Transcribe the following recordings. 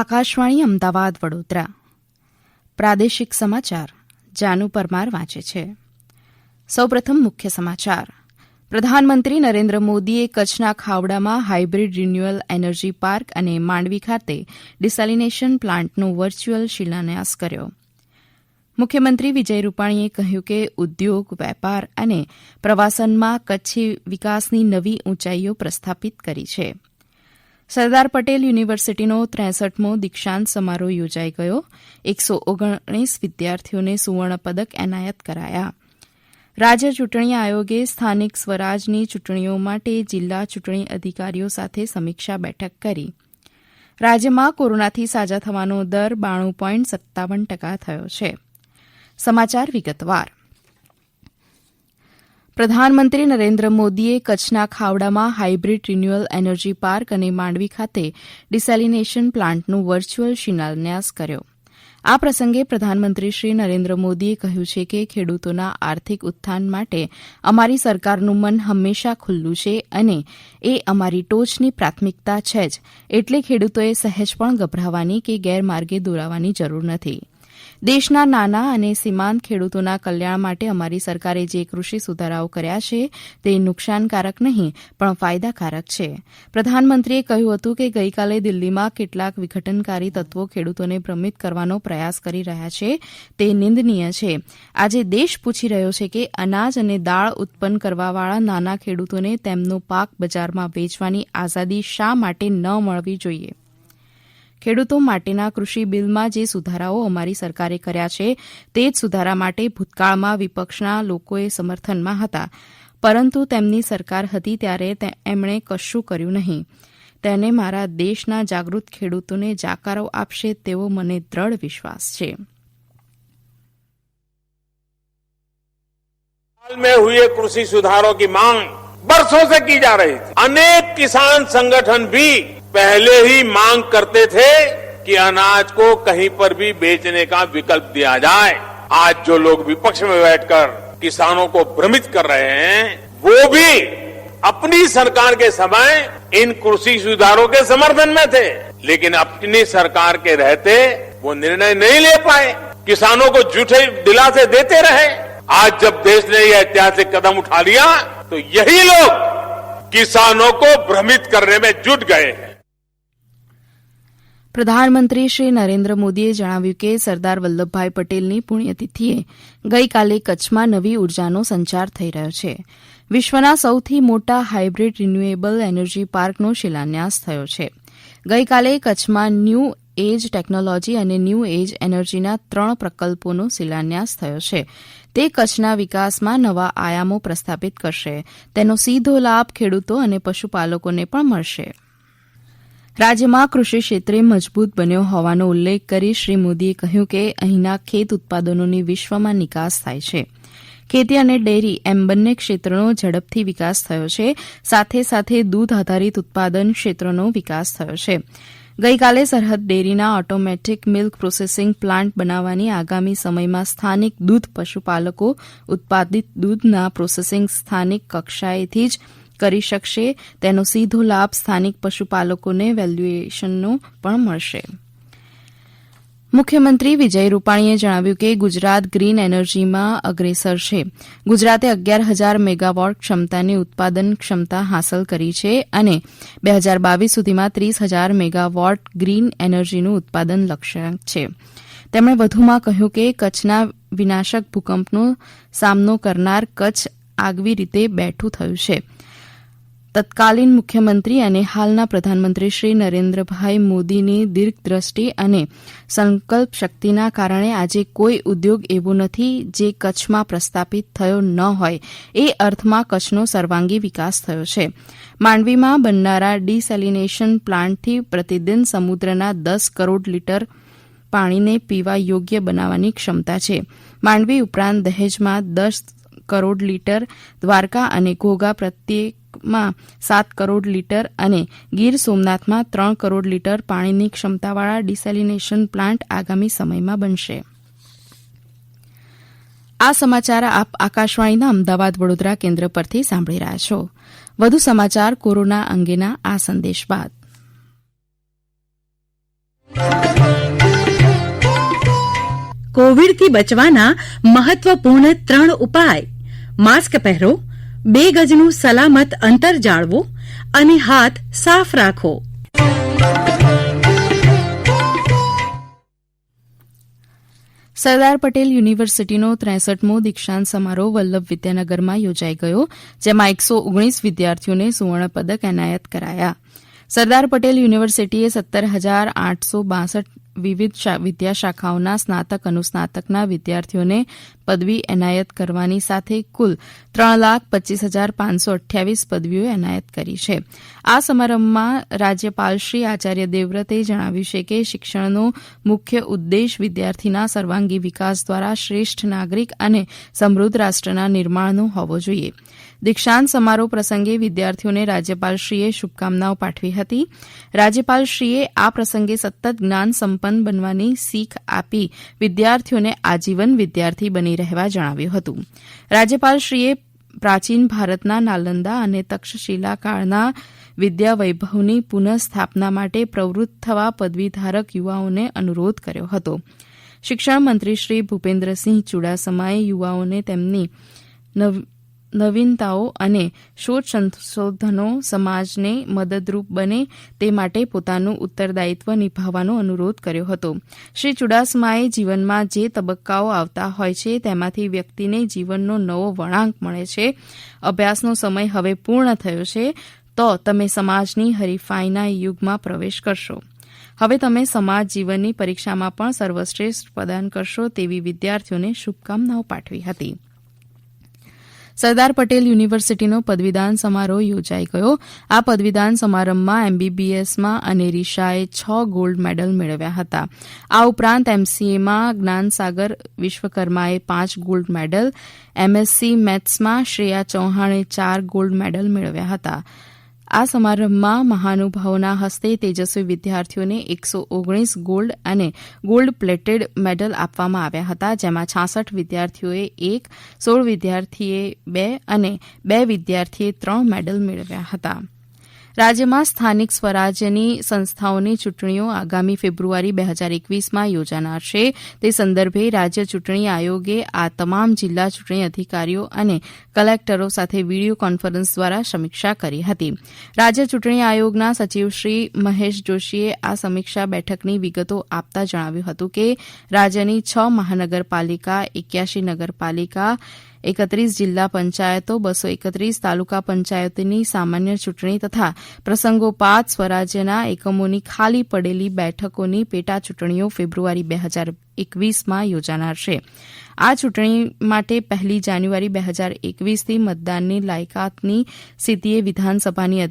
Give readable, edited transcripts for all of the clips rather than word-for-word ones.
આકાશવાણી અમદાવાદ વડોદરા પ્રાદેશિક સમાચાર જાનુ પરમાર વાંચે છે. સૌપ્રથમ મુખ્ય સમાચાર. પ્રધાનમંત્રી નરેન્દ્ર મોદીએ કચ્છના ખાવડામાં હાઇબ્રિડ રિન્યુએબલ એનર્જી પાર્ક અને માંડવી ખાતે ડિસેલિનેશન પ્લાન્ટનો વર્ચ્યુઅલ શિલાન્યાસ કર્યો. મુખ્યમંત્રી વિજય રૂપાણીએ કહ્યું કે ઉદ્યોગ, વેપાર અને પ્રવાસનમાં કચ્છે વિકાસની નવી ઊંચાઈઓ પ્રસ્થાપિત કરી છે. સરદાર પટેલ યુનિવર્સિટીનો 63મો દીક્ષાંત સમારોહ યોજાઈ ગયો. 119 વિદ્યાર્થીઓને સુવર્ણપદક એનાયત કરાયા. રાજ્ય ચૂંટણી આયોગે સ્થાનિક સ્વરાજની ચૂંટણીઓ માટે જિલ્લા ચૂંટણી અધિકારીઓ સાથે સમીક્ષા બેઠક કરી. રાજ્યમાં કોરોનાથી સાજા થવાનો દર 92.57% થયો છે. સમાચાર વિગતવાર. પ્રધાનમંત્રી નરેન્દ્ર મોદીએ કચ્છના ખાવડામાં હાઇબ્રિડ રિન્યુએબલ એનર્જી પાર્ક અને માંડવી ખાતે ડિસેલિનેશન પ્લાન્ટનો વર્ચ્યુઅલ શિલાન્યાસ કર્યો. આ પ્રસંગે પ્રધાનમંત્રી શ્રી નરેન્દ્ર મોદીએ કહ્યું છે કે ખેડૂતોના આર્થિક ઉત્થાન માટે અમારી સરકારનું મન હંમેશા ખુલ્લું છે અને એ અમારી ટોચની પ્રાથમિકતા છે જ, એટલે ખેડૂતોએ સહેજ પણ ગભરાવાની કે ગેરમાર્ગે દોરાવાની જરૂર નથી. દેશના નાના અને સીમાંત ખેડૂતોના કલ્યાણ માટે અમારી સરકારે જે કૃષિ સુધારાઓ કર્યા છે તે નુકસાનકારક નહીં પણ ફાયદાકારક છે. પ્રધાનમંત્રીએ કહ્યું હતું કે ગઈકાલે દિલ્હીમાં કેટલાક વિઘટનકારી તત્વો ખેડૂતોને ભ્રમિત કરવાનો પ્રયાસ કરી રહ્યા છે તે નિંદનીય છે. આજે દેશ પૂછી રહ્યો છે કે અનાજ અને દાળ ઉત્પન્ન કરવાવાળા નાના ખેડૂતોને તેમનો પાક બજારમાં વેચવાની આઝાદી શા માટે ન મળવી જોઈએ. ખેડૂતો માટેના કૃષિ બિલમાં જે સુધારાઓ અમારી સરકારે કર્યા છે તે જ સુધારા માટે ભૂતકાળમાં વિપક્ષના લોકોએ સમર્થનમાં હતા, પરંતુ તેમની સરકાર હતી ત્યારે એમણે કશું કર્યું નહીં. તેને મારા દેશના જાગૃત ખેડૂતોને જાકારો આપશે તેવો મને દ્રઢ વિશ્વાસ છે. हाल में हुए कृषि सुधारों की मांग बरसों से की जा रही थी. अनेक किसान संगठन भी पहले ही मांग करते थे कि अनाज को कहीं पर भी बेचने का विकल्प दिया जाए. आज जो लोग विपक्ष में बैठकर किसानों को भ्रमित कर रहे हैं, वो भी अपनी सरकार के समय इन कृषि सुधारों के समर्थन में थे, लेकिन अपनी सरकार के रहते वो निर्णय नहीं ले पाए, किसानों को झूठे दिलासे देते रहे. आज जब देश ने यह ऐतिहासिक कदम उठा लिया तो यही लोग किसानों को भ्रमित करने में जुट गए हैं. પ્રધાનમંત્રી શ્રી નરેન્દ્ર મોદીએ જણાવ્યું કે સરદાર વલ્લભભાઈ પટેલની પુણ્યતિથિએ ગઈકાલે કચ્છમાં નવી ઉર્જાનો સંચાર થઈ રહ્યો છે. વિશ્વના સૌથી મોટા હાઇબ્રિડ રિન્યુએબલ એનર્જી પાર્કનો શિલાન્યાસ થયો છે. ગઈકાલે કચ્છમાં ન્યૂ એજ ટેકનોલોજી અને ન્યૂ એજ એનર્જીના 3 પ્રકલ્પોનો શિલાન્યાસ થયો છે. તે કચ્છના વિકાસમાં નવા આયામો પ્રસ્થાપિત કરશે. તેનો સીધો લાભ ખેડૂતો અને પશુપાલકોને પણ મળશે. રાજ્યમાં કૃષિ ક્ષેત્રે મજબૂત બન્યો હોવાનો ઉલ્લેખ કરી શ્રી મોદીએ કહ્યું કે અહીંના ખેત ઉત્પાદનોની વિશ્વમાં નિકાસ થાય છે. ખેતી અને ડેરી એમ બંને ક્ષેત્રનો ઝડપથી વિકાસ થયો છે. સાથે સાથે દૂધ આધારિત ઉત્પાદન ક્ષેત્રનો વિકાસ થયો છે. ગઈકાલે સરહદ ડેરીના ઓટોમેટિક મિલ્ક પ્રોસેસિંગ પ્લાન્ટ બનાવવાની આગામી સમયમાં સ્થાનિક દૂધ પશુપાલકો ઉત્પાદિત દૂધના પ્રોસેસિંગ સ્થાનિક કક્ષાએથી જ કરી શકશે. તેનો સીધો લાભ સ્થાનિક પશુપાલકોને વેલ્યુએશનનો પણ મળશે. મુખ્યમંત્રી વિજય રૂપાણીએ જણાવ્યું કે ગુજરાત ગ્રીન એનર્જીમાં અગ્રેસર છે. ગુજરાતે 11,000 મેગાવોટ ક્ષમતાની ઉત્પાદન ક્ષમતા હાંસલ કરી છે અને 2022 સુધીમાં 30,000 મેગાવોટ ગ્રીન એનર્જીનું ઉત્પાદન લક્ષ્યાંક છે. તેમણે વધુમાં કહ્યું કે કચ્છના વિનાશક ભૂકંપનો સામનો કરનાર કચ્છ આગવી રીતે બેઠું થયું છે. તત્કાલીન મુખ્યમંત્રી અને હાલના પ્રધાનમંત્રી શ્રી નરેન્દ્રભાઈ મોદીની દીર્ઘદ્રષ્ટિ અને સંકલ્પ શક્તિના કારણે આજે કોઈ ઉદ્યોગ એવો નથી જે કચ્છમાં પ્રસ્થાપિત થયો ન હોય. એ અર્થમાં કચ્છનો સર્વાંગી વિકાસ થયો છે. માંડવીમાં બનનારા ડિસેલિનેશન પ્લાન્ટથી પ્રતિદિન સમુદ્રના 10 કરોડ લીટર પાણીને પીવા યોગ્ય બનાવવાની ક્ષમતા છે. માંડવી ઉપરાંત દહેજમાં 10 કરોડ લીટર, દ્વારકા અને ઘોઘા પ્રત્યેકમાં 7 કરોડ લીટર અને ગીર સોમનાથમાં 3 કરોડ લીટર પાણીની ક્ષમતાવાળા ડિસેલિનેશન પ્લાન્ટ આગામી સમયમાં બનશે. આ સમાચાર આપ આકાશવાણીના અમદાવાદ વડોદરા કેન્દ્ર પરથી સાંભળી રહ્યા છો. વધુ સમાચાર કોરોના અંગેના આ સંદેશ બાદ. કોવિડથી બચવાના મહત્વપૂર્ણ 3 ઉપાય: માસ્ક પહેરો, 2 ગજનું સલામત અંતર જાળવો અને હાથ સાફ રાખો. સરદાર પટેલ યુનિવર્સિટીનો 63મો દીક્ષાંત સમારોહ વલ્લભ વિદ્યાનગરમાં યોજાઈ ગયો, જેમાં 119 વિદ્યાર્થીઓને સુવર્ણપદક એનાયત કરાયા. સરદાર પટેલ યુનિવર્સિટીએ 17,862 વિવિધ વિદ્યાશાખાઓના સ્નાતક અનુસ્નાતકના વિદ્યાર્થીઓને પદવી એનાયત કરવાની સાથે કુલ 3,25,528 પદવીઓ એનાયત કરી છે. આ સમારંભમાં રાજ્યપાલ શ્રી આચાર્ય દેવવ્રતે જણાવ્યું છે કે શિક્ષણનો મુખ્ય ઉદ્દેશ વિદ્યાર્થીના સર્વાંગી વિકાસ દ્વારા શ્રેષ્ઠ નાગરિક અને સમૃદ્ધ રાષ્ટ્રના નિર્માણનો હોવો જોઈએ. દીક્ષાંત સમારોહ પ્રસંગે વિદ્યાર્થીઓને રાજ્યપાલશ્રીએ શુભકામનાઓ પાઠવી હતી. રાજ્યપાલશ્રીએ આ પ્રસંગે સતત જ્ઞાન સંપન્ન બનવાની શીખ આપી વિદ્યાર્થીઓને આજીવન વિદ્યાર્થી બની રહેવા જણાવ્યું હતું. રાજ્યપાલશ્રીએ પ્રાચીન ભારતના નાલંદા અને તક્ષશિલા કાળના વિદ્યા વૈભવની પુનઃસ્થાપના માટે પ્રવૃત્ત થવા પદવીધારક યુવાઓને અનુરોધ કર્યો હતો. શિક્ષણ મંત્રી શ્રી ભૂપેન્દ્રસિંહ ચુડાસમાએ યુવાઓને તેમની નવીનતાઓ અને શોધ સંશોધનો સમાજને મદદરૂપ બને તે માટે પોતાનું ઉત્તરદાયિત્વ નિભાવવાનો અનુરોધ કર્યો હતો. શ્રી ચુડાસમાએ જીવનમાં જે તબક્કાઓ આવતા હોય છે તેમાંથી વ્યક્તિને જીવનનો નવો વળાંક મળે છે. અભ્યાસનો સમય હવે પૂર્ણ થયો છે તો તમે સમાજની હરીફાઈના યુગમાં પ્રવેશ કરશો. હવે તમે સમાજ જીવનની પરીક્ષામાં પણ સર્વશ્રેષ્ઠ પ્રદાન કરશો તેવી વિદ્યાર્થીઓને શુભકામનાઓ પાઠવી હતી. સરદાર પટેલ યુનિવર્સિટીનો પદવીદાન સમારોહ યોજાઈ ગયો. આ પદવીદાન સમારંભમાં એમબીબીએસમાં અનેરી શાહે 6 ગોલ્ડ મેડલ મેળવ્યા હતા. આ ઉપરાંત એમસીએમાં Gyansagar વિશ્વકર્માએ 5 gold medal, MSc મેથ્સમાં Shreya ચૌહાણે 4 ગોલ્ડ મેડલ મેળવ્યા હતા. આ સમારંભમાં મહાનુભાવોના હસ્તે તેજસ્વી વિદ્યાર્થીઓને 119 ગોલ્ડ અને ગોલ્ડ પ્લેટેડ મેડલ આપવામાં આવ્યા હતા, જેમાં 66 વિદ્યાર્થીઓએ 1, 16 વિદ્યાર્થીએ 2 અને 2 વિદ્યાર્થીએ 3 મેડલ મેળવ્યા હતા. રાજ્યમાં સ્થાનિક સ્વરાજ્યની સંસ્થાઓની ચૂંટણીઓ આગામી ફેબ્રુઆરી 2021માં યોજાનાર છે. તે સંદર્ભે રાજ્ય ચૂંટણી આયોગે આ તમામ જિલ્લા ચૂંટણી અધિકારીઓ અને કલેક્ટરો સાથે વિડીયો કોન્ફરન્સ દ્વારા સમીક્ષા કરી હતી. રાજ્ય ચૂંટણી આયોગના સચિવ શ્રી મહેશ જોશીએ આ સમીક્ષા બેઠકની વિગતો આપતા જણાવ્યું હતું કે રાજ્યની 6 મહાનગરપાલિકા, 81 નગરપાલિકા, 31 જિલ્લા પંચાયતો, 231 તાલુકા પંચાયતોની સામાન્ય ચૂંટણી તથા પ્રસંગોપાત સ્વરાજ્યના એકમોની ખાલી પડેલી બેઠકોની પેટા ચૂંટણીઓ ફેબ્રુઆરી 2021માં યોજાનાર છે. આ ચૂંટણી માટે 1 જાન્યુઆરી 2021થી મતદાનની લાયકાતની સ્થિતિએ વિધાનસભાની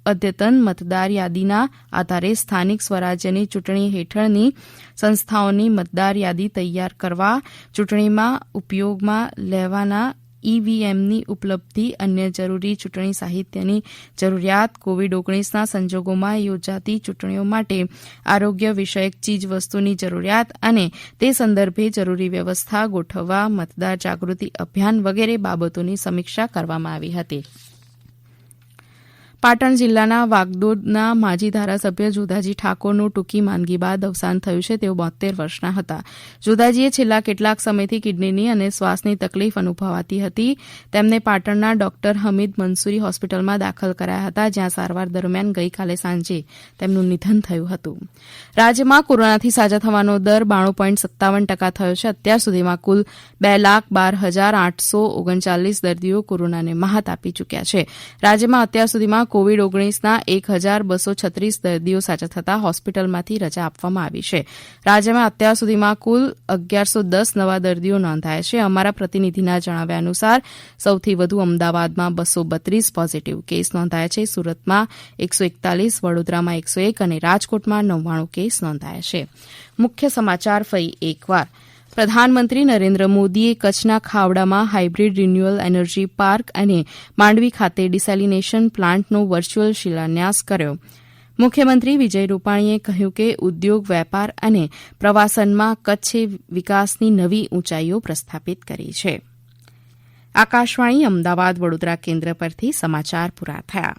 અદ્યતન મતદાર યાદીના આધારે સ્થાનિક સ્વરાજ્યની ચૂંટણી હેઠળની સંસ્થાઓની મતદાર યાદી તૈયાર કરવા, ચૂંટણીમાં ઉપયોગમાં લેવાના ઈવીએમની ઉપલબ્ધિ, અન્ય જરૂરી ચૂંટણી સાહિત્યની જરૂરિયાત, કોવિડ-19ના સંજોગોમાં યોજાતી ચૂંટણીઓ માટે આરોગ્ય વિષયક ચીજવસ્તુની જરૂરિયાત અને તે સંદર્ભે જરૂરી વ્યવસ્થા ગોઠવવા, મતદાર જાગૃતિ અભિયાન વગેરે બાબતોની સમીક્ષા કરવામાં આવી હતી. પાટણ જિલ્લાના વાગદોદના માજી ધારાસભ્ય જોધાજી ઠાકોરનું ટૂંકી માંદગી બાદ અવસાન થયું છે. તેઓ 72 વર્ષના હતા. જોધાજીએ છેલ્લા કેટલાક સમયથી કિડનીની અને શ્વાસની તકલીફ અનુભવાતી હતી. તેમને પાટણના ડોક્ટર હમીદ મંસૂરી હોસ્પિટલમાં દાખલ કરાયા હતા, જ્યાં સારવાર દરમિયાન ગઈકાલે સાંજે તેમનું નિધન થયું હતું. રાજ્યમાં કોરોનાથી સાજા થવાનો દર 92.57% થયો છે. અત્યાર સુધીમાં કુલ 2,12,839 દર્દીઓ કોરોનાને માત આપી ચૂક્યા છે. રાજ્યમાં અત્યાર સુધીમાં કોવિડ-19ના 1,236 દર્દીઓ સાજા થતાં હોસ્પિટલમાંથી રજા આપવામાં આવી છે. રાજ્યમાં અત્યાર સુધીમાં કુલ 1,110 નવા દર્દીઓ નોંધાયા છે. અમારા પ્રતિનિધિના જણાવ્યા અનુસાર સૌથી વધુ અમદાવાદમાં 232 પોઝિટિવ કેસ નોંધાયા છે. સુરતમાં 141, વડોદરામાં 101 અને રાજકોટમાં 99 કેસ નોંધાયા છે. મુખ્ય સમાચાર ફરી એકવાર. પ્રધાનમંત્રી નરેન્દ્ર મોદીએ કચ્છના ખાવડામાં હાઇબ્રિડ રિન્યુઅલ એનર્જી પાર્ક અને માંડવી ખાતે ડિસેલિનેશન પ્લાન્ટનો વર્ચ્યુઅલ શિલાન્યાસ કર્યો. મુખ્યમંત્રી વિજય રૂપાણીએ કહ્યું કે ઉદ્યોગ, વેપાર અને પ્રવાસનમાં કચ્છે વિકાસની નવી ઊંચાઈઓ પ્રસ્થાપિત કરી છે. આકાશવાણી અમદાવાદ વડોદરા કેન્દ્ર પરથી સમાચાર પૂરા થયા.